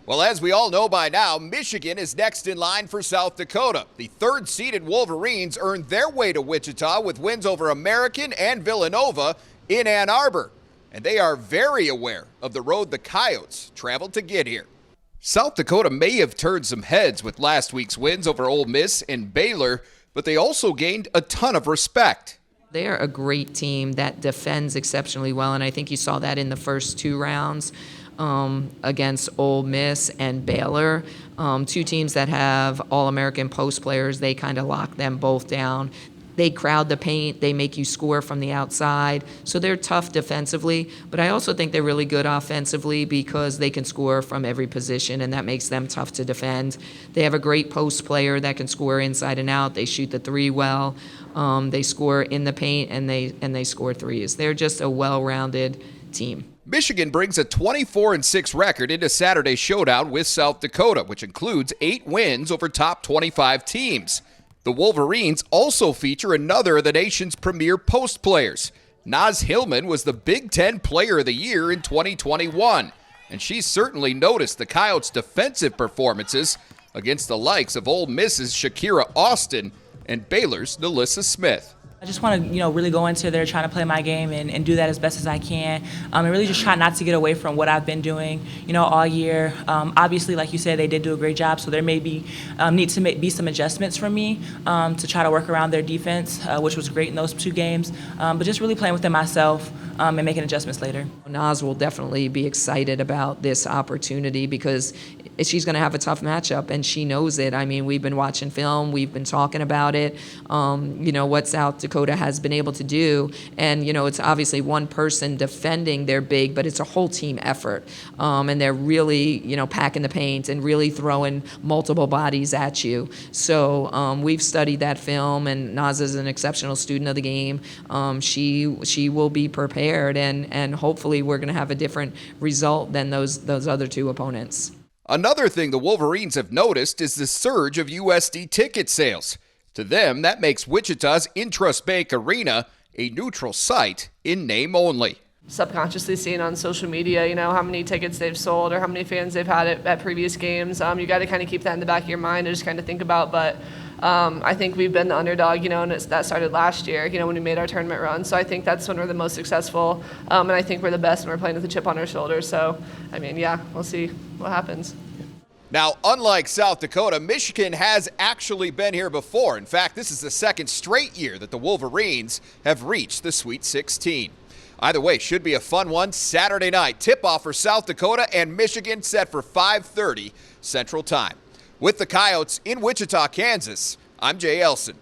Well, as we all know by now, Michigan is next in line for South Dakota. The third-seeded Wolverines earned their way to Wichita with wins over American and Villanova in Ann Arbor. And they are very aware of the road the Coyotes traveled to get here. South Dakota may have turned some heads with last week's wins over Ole Miss and Baylor, but they also gained a ton of respect. They're a great team that defends exceptionally well, and I think you saw that in the first two rounds against Ole Miss and Baylor. Two teams that have All-American post players. They kind of lock them both down. They crowd the paint. They make you score from the outside. So they're tough defensively, but I also think they're really good offensively because they can score from every position, and that makes them tough to defend. They have a great post player that can score inside and out. They shoot the three well. They score in the paint, and they score threes. They're just a well-rounded team. Michigan brings a 24-6 record into Saturday's showdown with South Dakota, which includes 8 wins over top 25 teams. The Wolverines also feature another of the nation's premier post players. Naz Hillman was the Big Ten Player of the Year in 2021, and she certainly noticed the Coyotes' defensive performances against the likes of Ole Miss's Shakira Austin and Baylor's Nalissa Smith. I just want to, really go into there trying to play my game and do that as best as I can, and really just try not to get away from what I've been doing, all year. Obviously, like you said, they did do a great job, so there may be need to be some adjustments from me to try to work around their defense, which was great in those 2 games. But just really playing within myself and making adjustments later. Naz will definitely be excited about this opportunity because she's going to have a tough matchup, and she knows it. I mean, we've been watching film, we've been talking about it, what South Dakota has been able to do. And, it's obviously one person defending their big, but it's a whole team effort. And they're really, packing the paint and really throwing multiple bodies at you. So we've studied that film, and Naz is an exceptional student of the game. She will be prepared, and hopefully we're going to have a different result than those other 2 opponents. Another thing the Wolverines have noticed is the surge of USD ticket sales. To them, that makes Wichita's Intrust Bank Arena a neutral site in name only. Subconsciously seeing on social media, how many tickets they've sold or how many fans they've had at previous games. You got to kind of keep that in the back of your mind and just kind of think about. But I think we've been the underdog, and that started last year, when we made our tournament run. So I think that's when we're the most successful, and I think we're the best when we're playing with a chip on our shoulder. So, we'll see what happens. Now, unlike South Dakota, Michigan has actually been here before. In fact, this is the 2nd straight year that the Wolverines have reached the Sweet 16. Either way, should be a fun one Saturday night. Tip-off for South Dakota and Michigan set for 5:30 Central Time. With the Coyotes in Wichita, Kansas, I'm Jay Elsen.